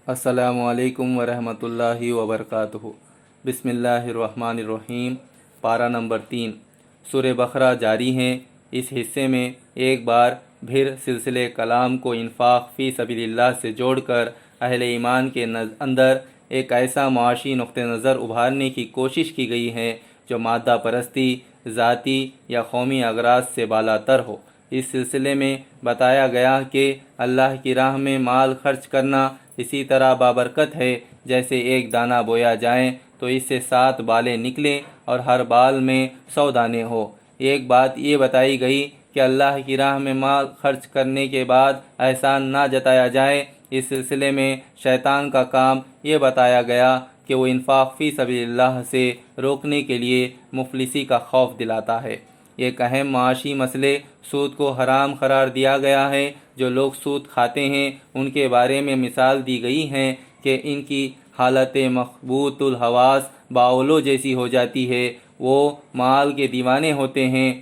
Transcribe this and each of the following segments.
السلام علیکم ورحمۃ اللہ وبرکاتہ۔ بسم اللہ الرحمن الرحیم۔ پارہ نمبر 3 سورہ بقرہ جاری ہیں۔ اس حصے میں ایک بار پھر سلسلے کلام کو انفاق فی سبیل اللہ سے جوڑ کر اہل ایمان کے اندر ایک ایسا معاشی نقطہ نظر ابھارنے کی کوشش کی گئی ہے جو مادہ پرستی، ذاتی یا قومی اغراض سے بالا تر ہو۔ اس سلسلے میں بتایا گیا کہ اللہ کی راہ میں مال خرچ کرنا اسی طرح بابرکت ہے جیسے ایک دانہ بویا جائے تو اس سے 7 بالیں نکلیں اور ہر بال میں 100 دانے ہو۔ ایک بات یہ بتائی گئی کہ اللہ کی راہ میں مال خرچ کرنے کے بعد احسان نہ جتایا جائے۔ اس سلسلے میں شیطان کا کام یہ بتایا گیا کہ وہ انفاق فی سبیل اللہ سے روکنے کے لیے مفلسی کا خوف دلاتا ہے۔ ایک اہم معاشی مسئلے سود کو حرام قرار دیا گیا ہے۔ جو لوگ سود کھاتے ہیں ان کے بارے میں مثال دی گئی ہے کہ ان کی حالت مخبوط الحواس باولو جیسی ہو جاتی ہے۔ وہ مال کے دیوانے ہوتے ہیں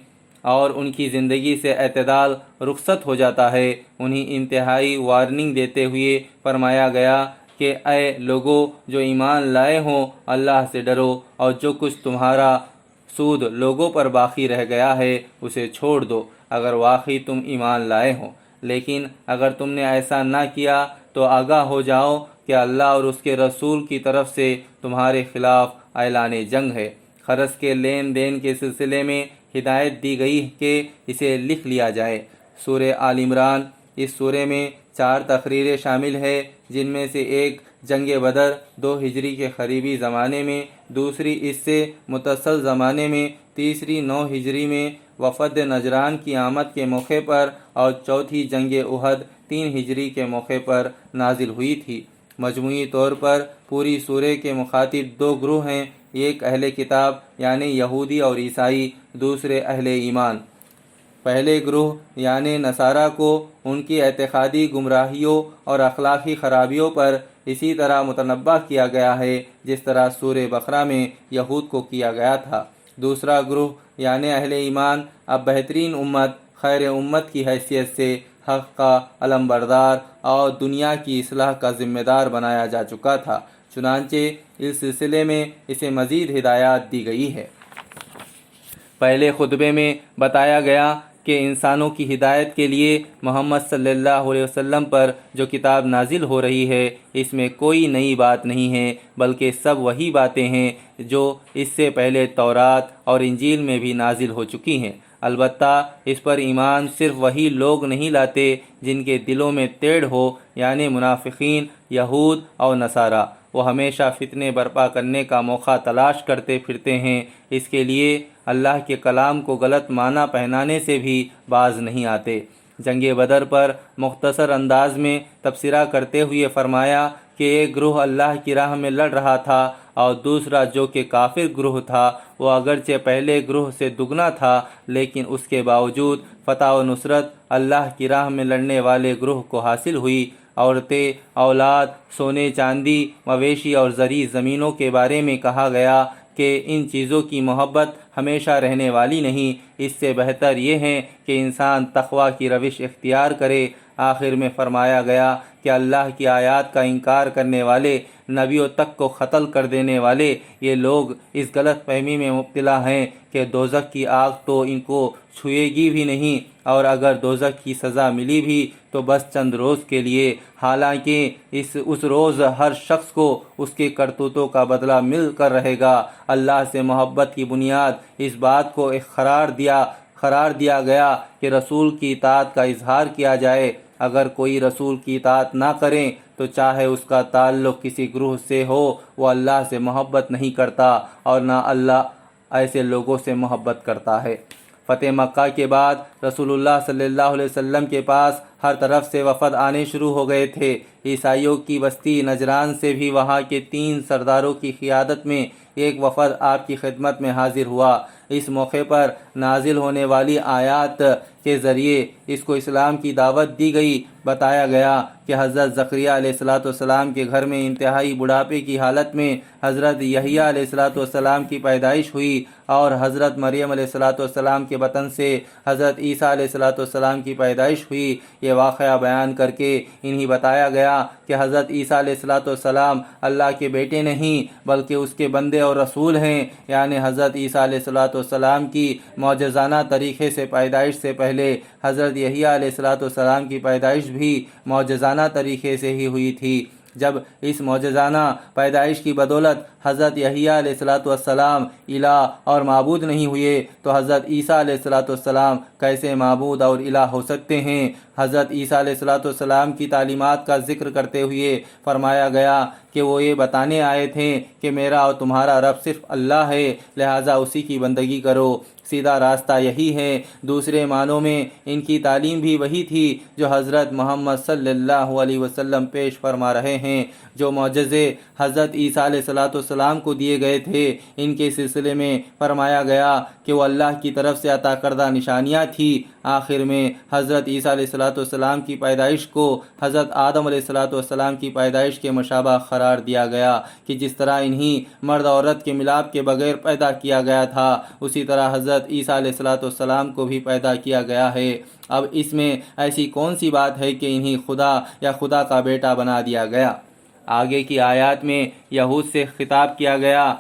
اور ان کی زندگی سے اعتدال رخصت ہو جاتا ہے۔ انہیں انتہائی وارننگ دیتے ہوئے فرمایا گیا کہ اے لوگو جو ایمان لائے ہوں، اللہ سے ڈرو اور جو کچھ تمہارا سود لوگوں پر باقی رہ گیا ہے اسے چھوڑ دو اگر واقعی تم ایمان لائے ہو۔ لیکن اگر تم نے ایسا نہ کیا تو آگاہ ہو جاؤ کہ اللہ اور اس کے رسول کی طرف سے تمہارے خلاف اعلان جنگ ہے۔ قرض کے لین دین کے سلسلے میں ہدایت دی گئی کہ اسے لکھ لیا جائے۔ سورہ آل عمران۔ اس سورہ میں 4 تقریریں شامل ہے جن میں سے ایک جنگ بدر 2 ہجری کے قریبی زمانے میں، دوسری اس سے متصل زمانے میں، تیسری 9 ہجری میں وفد نجران کی آمد کے موقع پر اور چوتھی جنگ احد 3 ہجری کے موقع پر نازل ہوئی تھی۔ مجموعی طور پر پوری سورہ کے مخاطب 2 گروہ ہیں، ایک اہل کتاب یعنی یہودی اور عیسائی، دوسرے اہل ایمان۔ پہلے گروہ یعنی نصارہ کو ان کی اعتقادی گمراہیوں اور اخلاقی خرابیوں پر اسی طرح متنبہ کیا گیا ہے جس طرح سورہ بقرہ میں یہود کو کیا گیا تھا۔ دوسرا گروہ یعنی اہل ایمان اب بہترین امت، خیر امت کی حیثیت سے حق کا علمبردار اور دنیا کی اصلاح کا ذمہ دار بنایا جا چکا تھا، چنانچہ اس سلسلے میں اسے مزید ہدایات دی گئی ہے۔ پہلے خطبے میں بتایا گیا کہ انسانوں کی ہدایت کے لیے محمد صلی اللہ علیہ وسلم پر جو کتاب نازل ہو رہی ہے اس میں کوئی نئی بات نہیں ہے، بلکہ سب وہی باتیں ہیں جو اس سے پہلے تورات اور انجیل میں بھی نازل ہو چکی ہیں۔ البتہ اس پر ایمان صرف وہی لوگ نہیں لاتے جن کے دلوں میں تیڑھ ہو، یعنی منافقین، یہود اور نصارہ۔ وہ ہمیشہ فتنے برپا کرنے کا موقع تلاش کرتے پھرتے ہیں، اس کے لیے اللہ کے کلام کو غلط معنی پہنانے سے بھی باز نہیں آتے۔ جنگ بدر پر مختصر انداز میں تبصرہ کرتے ہوئے فرمایا کہ ایک گروہ اللہ کی راہ میں لڑ رہا تھا اور دوسرا جو کہ کافر گروہ تھا وہ اگرچہ پہلے گروہ سے دگنا تھا لیکن اس کے باوجود فتح و نصرت اللہ کی راہ میں لڑنے والے گروہ کو حاصل ہوئی۔ عورتیں، اولاد، سونے چاندی، مویشی اور زرعی زمینوں کے بارے میں کہا گیا کہ ان چیزوں کی محبت ہمیشہ رہنے والی نہیں، اس سے بہتر یہ ہے کہ انسان تقوی کی روش اختیار کرے۔ آخر میں فرمایا گیا کہ اللہ کی آیات کا انکار کرنے والے، نبیوں تک کو قتل کر دینے والے یہ لوگ اس غلط فہمی میں مبتلا ہیں کہ دوزخ کی آگ تو ان کو چھوئے گی بھی نہیں، اور اگر دوزخ کی سزا ملی بھی تو بس چند روز کے لیے، حالانکہ اس روز ہر شخص کو اس کے کرتوتوں کا بدلہ مل کر رہے گا۔ اللہ سے محبت کی بنیاد اس بات کو قرار دیا گیا کہ رسول کی اطاعت کا اظہار کیا جائے۔ اگر کوئی رسول کی اطاعت نہ کرے تو چاہے اس کا تعلق کسی گروہ سے ہو، وہ اللہ سے محبت نہیں کرتا اور نہ اللہ ایسے لوگوں سے محبت کرتا ہے۔ فتح مکہ کے بعد رسول اللہ صلی اللہ علیہ وسلم کے پاس ہر طرف سے وفد آنے شروع ہو گئے تھے۔ عیسائیوں کی بستی نجران سے بھی وہاں کے 3 سرداروں کی قیادت میں ایک وفد آپ کی خدمت میں حاضر ہوا۔ اس موقع پر نازل ہونے والی آیات کے ذریعے اس کو اسلام کی دعوت دی گئی۔ بتایا گیا کہ حضرت زکریا علیہ السلام کے گھر میں انتہائی بڑھاپے کی حالت میں حضرت یحییٰ علیہ السلام کی پیدائش ہوئی، اور حضرت مریم علیہ السلام کے بطن سے حضرت عیسیٰ علیہ السلام کی پیدائش ہوئی۔ یہ واقعہ بیان کر کے انہیں بتایا گیا کہ حضرت عیسیٰ علیہ السلام اللہ کے بیٹے نہیں بلکہ اس کے بندے اور رسول ہیں، یعنی حضرت عیسیٰ علیہ السلام کی معجزانہ طریقے سے پیدائش سے پہلے حضرت یحییٰ علیہ السلام کی پیدائش بھی معجزانہ طریقے سے ہی ہوئی تھی۔ جب اس معجزانہ پیدائش کی بدولت حضرت یحییٰ علیہ السلام الہ اور معبود نہیں ہوئے تو حضرت عیسیٰ علیہ السلام کیسے معبود اور الہ ہو سکتے ہیں؟ حضرت عیسیٰ علیہ السلام کی تعلیمات کا ذکر کرتے ہوئے فرمایا گیا کہ وہ یہ بتانے آئے تھے کہ میرا اور تمہارا رب صرف اللہ ہے، لہٰذا اسی کی بندگی کرو۔ سیدھا راستہ یہی ہے۔ دوسرے معنوں میں ان کی تعلیم بھی وہی تھی جو حضرت محمد صلی اللہ علیہ وسلم پیش فرما رہے ہیں۔ جو معجزے حضرت عیسیٰ علیہ السلام کو دیے گئے تھے، ان کے سلسلے میں فرمایا گیا کہ وہ اللہ کی طرف سے عطا کردہ نشانیاں تھیں۔ آخر میں حضرت عیسیٰ علیہ السلام کی پیدائش کو حضرت آدم علیہ السلام کی پیدائش کے مشابہ قرار دیا گیا کہ جس طرح انہیں مرد اور عورت کے ملاپ کے بغیر پیدا کیا گیا تھا، اسی طرح حضرت عیسیٰ علیہ السلام کو بھی پیدا کیا گیا ہے۔ اب اس میں ایسی کون سی بات ہے کہ انہیں خدا یا خدا کا بیٹا بنا دیا گیا؟ آگے کی آیات میں یہود سے خطاب کیا گیا،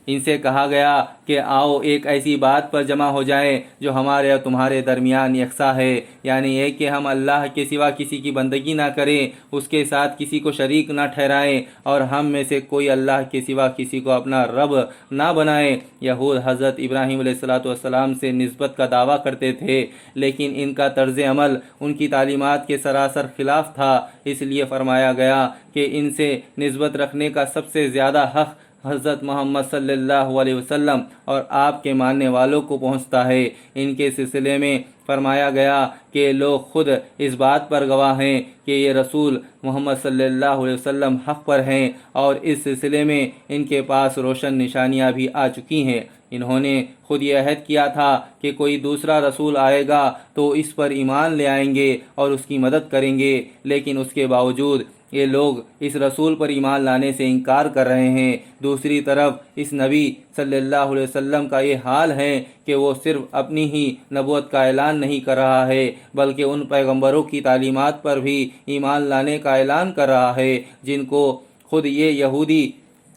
ان سے کہا گیا کہ آؤ ایک ایسی بات پر جمع ہو جائیں جو ہمارے اور تمہارے درمیان یکساں ہے، یعنی یہ کہ ہم اللہ کے سوا کسی کی بندگی نہ کریں، اس کے ساتھ کسی کو شریک نہ ٹھہرائیں، اور ہم میں سے کوئی اللہ کے سوا کسی کو اپنا رب نہ بنائے۔ یہود حضرت ابراہیم علیہ السلام سے نسبت کا دعویٰ کرتے تھے، لیکن ان کا طرز عمل ان کی تعلیمات کے سراسر خلاف تھا، اس لیے فرمایا گیا کہ ان سے نسبت رکھنے کا سب سے زیادہ حق حضرت محمد صلی اللہ علیہ وسلم اور آپ کے ماننے والوں کو پہنچتا ہے۔ ان کے سلسلے میں فرمایا گیا کہ لوگ خود اس بات پر گواہ ہیں کہ یہ رسول محمد صلی اللہ علیہ وسلم حق پر ہیں، اور اس سلسلے میں ان کے پاس روشن نشانیاں بھی آ چکی ہیں۔ انہوں نے خود یہ عہد کیا تھا کہ کوئی دوسرا رسول آئے گا تو اس پر ایمان لے آئیں گے اور اس کی مدد کریں گے، لیکن اس کے باوجود یہ لوگ اس رسول پر ایمان لانے سے انکار کر رہے ہیں۔ دوسری طرف اس نبی صلی اللہ علیہ وسلم کا یہ حال ہے کہ وہ صرف اپنی ہی نبوت کا اعلان نہیں کر رہا ہے بلکہ ان پیغمبروں کی تعلیمات پر بھی ایمان لانے کا اعلان کر رہا ہے جن کو خود یہ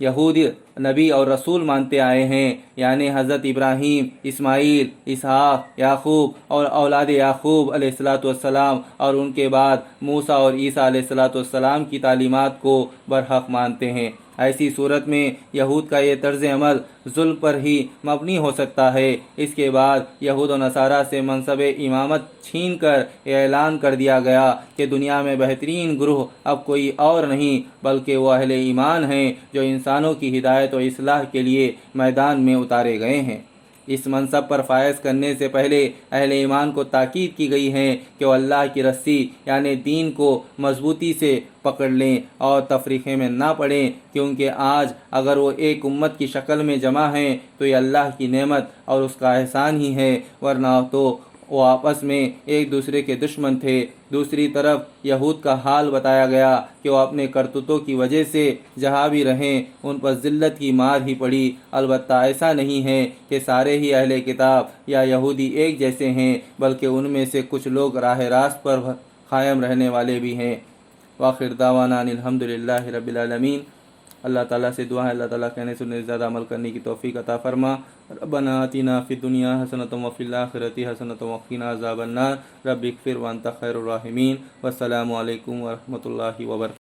یہود نبی اور رسول مانتے آئے ہیں، یعنی حضرت ابراہیم، اسماعیل، اسحاق، یعقوب اور اولاد یعقوب علیہ السلام، اور ان کے بعد موسیٰ اور عیسیٰ علیہ السلام کی تعلیمات کو برحق مانتے ہیں۔ ایسی صورت میں یہود کا یہ طرز عمل ظلم پر ہی مبنی ہو سکتا ہے۔ اس کے بعد یہود و نصارہ سے منصب امامت چھین کر یہ اعلان کر دیا گیا کہ دنیا میں بہترین گروہ اب کوئی اور نہیں بلکہ وہ اہل ایمان ہیں جو انسانوں کی ہدایت و اصلاح کے لیے میدان میں اتارے گئے ہیں۔ اس منصب پر فائز کرنے سے پہلے اہل ایمان کو تاکید کی گئی ہے کہ وہ اللہ کی رسی یعنی دین کو مضبوطی سے پکڑ لیں اور تفریقے میں نہ پڑیں، کیونکہ آج اگر وہ ایک امت کی شکل میں جمع ہیں تو یہ اللہ کی نعمت اور اس کا احسان ہی ہے، ورنہ تو وہ آپس میں ایک دوسرے کے دشمن تھے۔ دوسری طرف یہود کا حال بتایا گیا کہ وہ اپنے کرتوتوں کی وجہ سے جہاں بھی رہیں ان پر ذلت کی مار ہی پڑی۔ البتہ ایسا نہیں ہے کہ سارے ہی اہل کتاب یا یہودی ایک جیسے ہیں، بلکہ ان میں سے کچھ لوگ راہ راست پر قائم رہنے والے بھی ہیں۔ وآخر دعوانا ان الحمدللہ رب العالمین۔ اللہ تعالیٰ سے دعا ہے اللہ تعالیٰ کہنے سننے سے زیادہ عمل کرنے کی توفیق عطا فرما۔ ربنا آتنا فی الدنیا حسنۃ وفی الآخرۃ حسنۃ وقنا عذاب النار۔ رب اغفر وانت خیر الراحمین۔ والسلام علیکم ورحمۃ اللہ وبرکاتہ۔